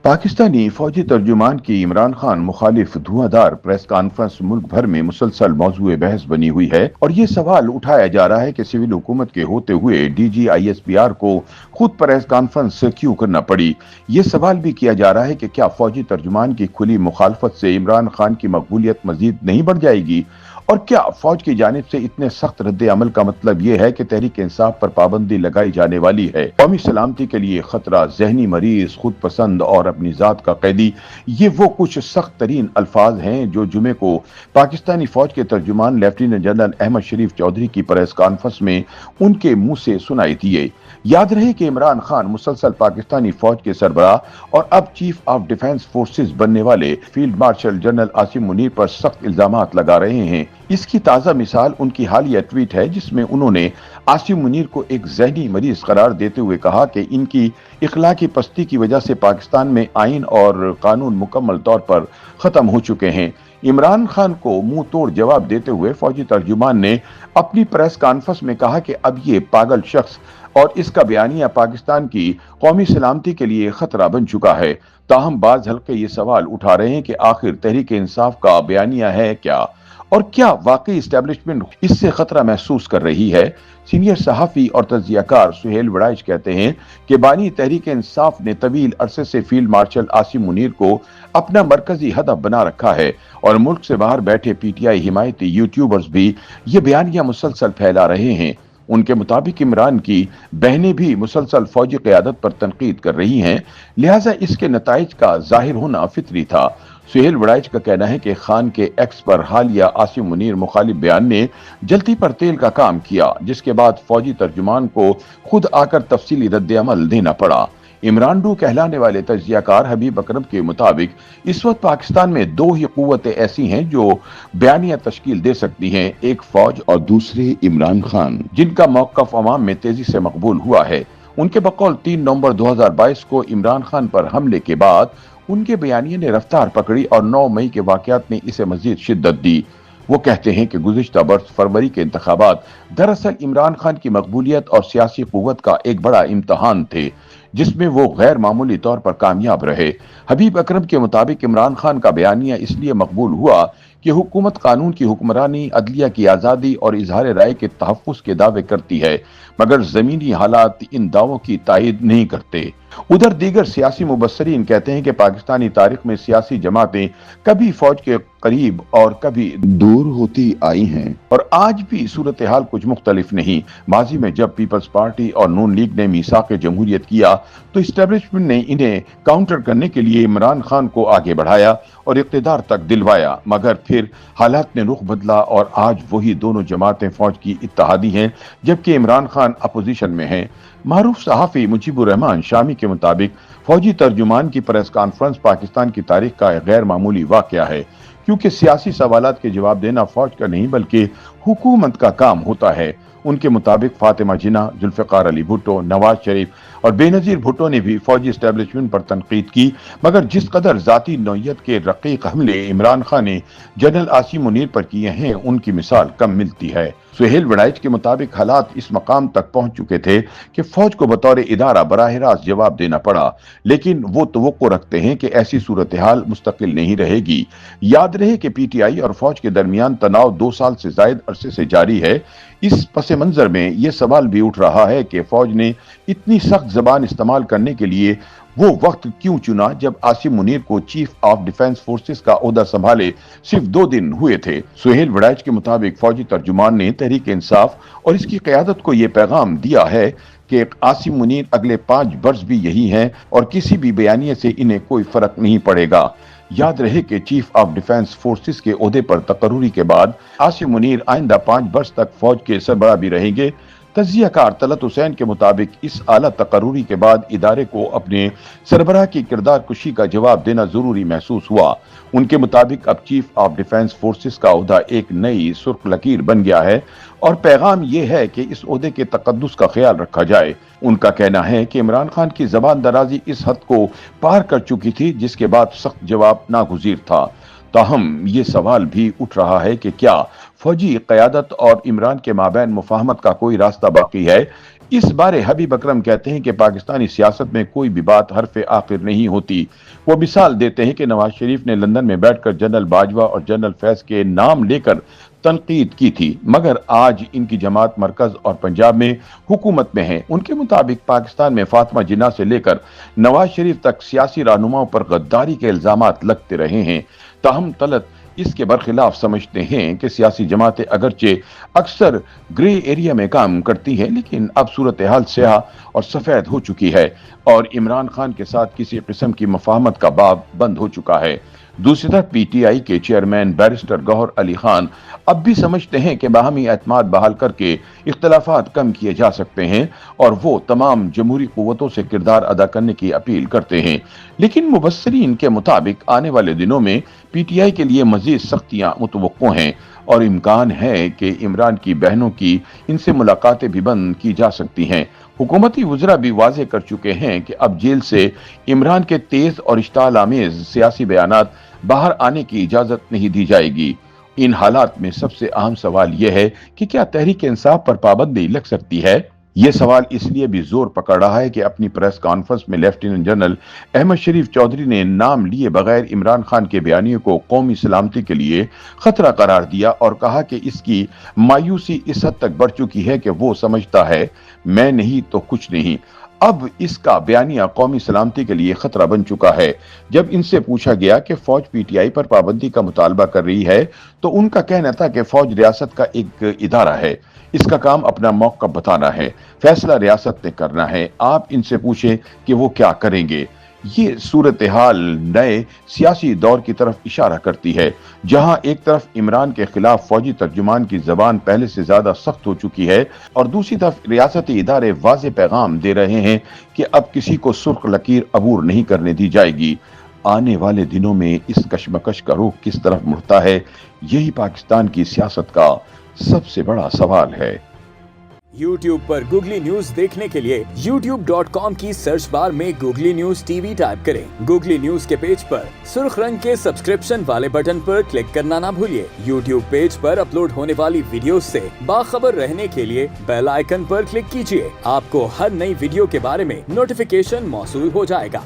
पाकिस्तानी फौजी तर्जुमान की इमरान खान मुखालिफ धुआंधार प्रेस कॉन्फ्रेंस मुल्क भर में मुसलसल मौजूए बहस बनी हुई है और ये सवाल उठाया जा रहा है कि सिविल हुकूमत के होते हुए डीजी आईएसपीआर को खुद प्रेस कॉन्फ्रेंस क्यों करना पड़ी। ये सवाल भी किया जा रहा है कि क्या फौजी तर्जुमान की खुली मुखालफत से इमरान खान की मकबूलियत मजीद नहीं बढ़ जाएगी और क्या फौज की जानिब से इतने सख्त रद्द अमल का मतलब यह है कि तहरीक इंसाफ पर पाबंदी लगाई जाने वाली है। कौमी सलामती के लिए खतरा, जहनी मरीज, खुद पसंद और अपनी जात का कैदी, ये वो कुछ सख्त तरीन अल्फाज हैं जो जुमे को पाकिस्तानी फौज के तर्जुमान लेफ्टिनेंट जनरल अहमद शरीफ चौधरी की प्रेस कॉन्फ्रेंस में उनके मुंह से सुनाई दिए। याद रहे कि इमरान खान मुसलसल पाकिस्तानी फौज के सरबराह और अब चीफ ऑफ डिफेंस फोर्सेस बनने वाले field marshal general Asim Munir पर सख्त इल्जामात लगा रहे हैं। इसकी ताज़ा मिसाल उनकी हालिया ट्वीट है जिसमें उन्होंने आसिम मुनीर को एक जहनी मरीज करार देते हुए कहा कि इनकी इखलाकी पस्ती की वजह से पाकिस्तान में आइन और कानून मुकम्मल तौर पर ख़त्म हो चुके हैं। इमरान खान को मुंह तोड़ जवाब देते हुए फौजी तर्जुमान ने अपनी प्रेस कॉन्फ्रेंस में कहा कि अब ये पागल शख्स और इसका बयानिया पाकिस्तान की कौमी सलामती के लिए खतरा बन चुका है। ताहम बाज हल्के ये सवाल उठा रहे हैं कि आखिर तहरीक इंसाफ का बयानिया है क्या और क्या वाकई इस्टेब्लिशमेंट इससे खतरा महसूस कर रही है। सीनियर सहाफी और तज्जियाकार सुहेल वड़ाइच कहते हैं कि बानी तहरीक इंसाफ ने तवील अरसे से फील्ड मार्शल आसिम मुनीर को अपना मरकजी हदफ बना रखा है और मुल्क से बाहर बैठे पीटीआई हिमायती यूट्यूबर्स भी ये बयानियां मुसलसल फैला रहे हैं। उनके मुताबिक इमरान की बहनें भी मुसलसल फौजी क़यादत पर तनकीद कर रही हैं, लिहाजा इसके नताइज का जाहिर होना फितरी था। सुहेल वड़ाइच का कहना है कि खान के एक्स पर हालिया आसिम मुनीर मुखालिफ बयान ने जल्दी पर तेल का काम किया, जिसके बाद फौजी तर्जुमान को खुद आकर तफसीली रद्द अमल देना पड़ा। इमरान डू कहलाने वाले तज्जियाकार हबीब अकरम के मुताबिक इस वक्त पाकिस्तान में दो ही कुव्वतें ऐसी हैं जो बयानिया तश्कील दे सकती हैं, एक फौज और दूसरे इमरान खान, जिनका मौक़िफ़ अवाम में तेजी से मकबूल हुआ है। उनके बकौल 3 नवंबर 2022 को इमरान खान पर हमले के बाद उनके बयानिए ने रफ्तार पकड़ी और 9 मई के वाक़यात ने इसे मजीद शिद्दत दी। वो कहते हैं कि गुज़िश्ता बरस फरवरी के इंतखाबात दरअसल इमरान खान की मकबूलियत और सियासी कुव्वत का एक बड़ा इम्तहान थे, जिसमें वो गैर मामूली तौर पर कामयाब रहे। हबीब अकरम के मुताबिक इमरान खान का बयानिया इसलिए मकबूल हुआ कि हुकूमत कानून की हुक्मरानी, अदलिया की आज़ादी और इजहार राय के तहफ़्फ़ुज़ के दावे करती है, मगर ज़मीनी हालात इन दावों की तायद नहीं करते। उधर दीगर सियासी मुबस्सरीन कहते हैं कि पाकिस्तानी तारीख में सियासी जमातें कभी फौज के करीब और कभी दूर होती आई हैं और आज भी सूरत हाल कुछ मुख्तलिफ नहीं। माजी में जब पीपल्स पार्टी और नून लीग ने मीसाक जमहूरियत किया तो इस्टेब्लिशमेंट ने इन्हें काउंटर करने के लिए इमरान खान को आगे बढ़ाया और इक़्तिदार तक दिलवाया, मगर फिर हालात ने रुख बदला और आज वही दोनों जमातें फौज की इत्तेहादी हैं जबकि इमरान खान अपोजिशन में हैं। मारूफ सहाफ़ी मुजीबुर रहमान शामी के मुताबिक फौजी तर्जुमान की प्रेस कॉन्फ्रेंस पाकिस्तान की तारीख का एक गैर मामूली वाक़या है, क्योंकि सियासी सवालात के जवाब देना फौज का नहीं बल्कि हुकूमत का काम होता है। उनके मुताबिक फातिमा जिन्ना, जुल्फ़िकार अली भुट्टो, नवाज शरीफ और बेनज़ीर भुट्टो ने भी फौजी एस्टेब्लिशमेंट पर तनकीद की, मगर जिस कदर ज़ाती नौयत के रक़ीक़ हमले इमरान खान ने जनरल आसिम मुनीर पर किए हैं, उनकी मिसाल कम मिलती है। सुहेल वड़ाइच के मुताबिक हालात इस मकाम तक पहुंच चुके थे कि फौज को बतौर इदारा बराह रास्त जवाब देना पड़ा, लेकिन वो तवक्को रखते हैं कि ऐसी सूरत हाल मुस्तकिल नहीं रहेगी। याद रहे कि पीटीआई और फौज के दरमियान तनाव 2 साल से जायद अरसे से जारी है। इस पस मंजर में यह सवाल भी उठ रहा है कि फौज ने इतनी सख्त जबान इस्तेमाल करने के लिए वो वक्त क्यों चुना जब आसिम मुनीर को चीफ ऑफ डिफेंस फोर्सेस का ओहदा संभाले सिर्फ 2 दिन हुए थे। सुहेल वड़ाइच के मुताबिक फौजी तर्जुमान ने तहरीक इंसाफ और इसकी क़यादत को ये पैगाम दिया है कि आसिम मुनीर अगले 5 बरस भी यही हैं और किसी भी बयानिए से इन्हें कोई फर्क नहीं पड़ेगा। याद रहे कि चीफ ऑफ डिफेंस फोर्सेस के ओहदे पर तकर्रुरी के बाद आसिम मुनीर आइंदा 5 बरस तक फौज के सरबराह भी रहेंगे। तज्जियाकार तलत हुसैन के मुताबिक इस आला तकर्रुरी के बाद इदारे को अपने सरबराह की किरदार कुशी का जवाब देना जरूरी महसूस हुआ। उनके मुताबिक अब चीफ ऑफ डिफेंस फोर्सेस का ओहदा एक नई सुर्ख लकीर बन गया है और पैगाम यह है कि इस ओहदे के तकद्दुस का ख्याल रखा जाए। उनका कहना है कि इमरान खान की जबान दराजी इस हद को पार कर चुकी थी जिसके बाद सख्त जवाब नागुज़ीर था। ताहम ये सवाल भी उठ रहा है कि क्या फौजी क़यादत और इमरान के माबैन मुफाहमत का कोई रास्ता बाकी है। इस बारे हबीब अकरम कहते हैं कि पाकिस्तानी सियासत में कोई भी बात हरफ आखिर नहीं होती। वो मिसाल देते हैं कि नवाज शरीफ ने लंदन में बैठकर जनरल बाजवा और जनरल फैज के नाम लेकर तनकीद की थी, मगर आज इनकी जमात मरकज और पंजाब में हुकूमत में है। उनके मुताबिक पाकिस्तान में फातिमा जिन्ना से लेकर नवाज शरीफ तक सियासी रहनुमाओं पर गद्दारी के इल्जामात लगते रहे हैं। ताहम तलत इसके बरखिलाफ समझते हैं कि सियासी जमातें अगरचे अक्सर ग्रे एरिया में काम करती हैं, लेकिन अब सूरत हाल स्याह और सफेद हो चुकी है और इमरान खान के साथ किसी किस्म की मुफाहमत का बाब बंद हो चुका है। दूसरी तरफ पीटीआई के चेयरमैन बैरिस्टर गौहर अली खान अब भी समझते हैं कि बाहमी एतमाद बहाल करके इख्तलाफात कम किए जा सकते हैं और वो तमाम जमहूरी कुव्वतों से किरदार अदा करने की अपील करते हैं। लेकिन मुबस्सिरीन के मुताबिक आने वाले दिनों में पीटीआई के लिए मजीद सख्तियां मुतवक्को हैं और इम्कान है कि इमरान की बहनों की इनसे मुलाकातें भी बंद की जा सकती हैं। हुकूमती वज़रा भी वाज़े कर चुके हैं कि अब जेल से इमरान के तेज और इश्ताल आमेज सियासी बयानात बाहर आने की इजाजत नहीं दी जाएगी। इन हालात में सबसे अहम सवाल यह है कि क्या तहरीक इंसाफ पर पाबंदी लग सकती है। यह सवाल इसलिए भी जोर पकड़ रहा है कि अपनी प्रेस कॉन्फ्रेंस में लेफ्टिनेंट जनरल अहमद शरीफ चौधरी ने नाम लिए बगैर इमरान खान के बयानियों को कौमी सलामती के लिए खतरा करार दिया और कहा कि इसकी मायूसी इस हद तक बढ़ चुकी है कि वो समझता है मैं नहीं तो कुछ नहीं। अब इसका बयानिया कौमी सलामती के लिए खतरा बन चुका है। जब इनसे पूछा गया कि फौज पीटीआई पर पाबंदी का मुतालबा कर रही है तो उनका कहना था कि फौज रियासत का एक इदारा है, इसका काम अपना मौका बताना है, फैसला रियासत ने करना है। आप इनसे पूछें कि वो क्या करेंगे। ये सूरत हाल नए सियासी दौर की तरफ इशारा करती है, जहां एक तरफ इमरान के खिलाफ फौजी तर्जुमान की जबान पहले से ज्यादा सख्त हो चुकी है और दूसरी तरफ रियासती इदारे वाज़े पैगाम दे रहे हैं कि अब किसी को सुर्ख लकीर अबूर नहीं करने दी जाएगी। आने वाले दिनों में इस कशमकश का रुख किस तरफ मुड़ता है, यही पाकिस्तान की सियासत का सबसे बड़ा सवाल है। YouTube पर गूगली न्यूज देखने के लिए youtube.com की सर्च बार में गूगली न्यूज टीवी टाइप करें। गूगली न्यूज के पेज पर सुर्ख रंग के सब्सक्रिप्शन वाले बटन पर क्लिक करना ना भूलिए। YouTube पेज पर अपलोड होने वाली वीडियो से बाखबर रहने के लिए बेल आइकन पर क्लिक कीजिए। आपको हर नई वीडियो के बारे में नोटिफिकेशन मौसूल हो जाएगा।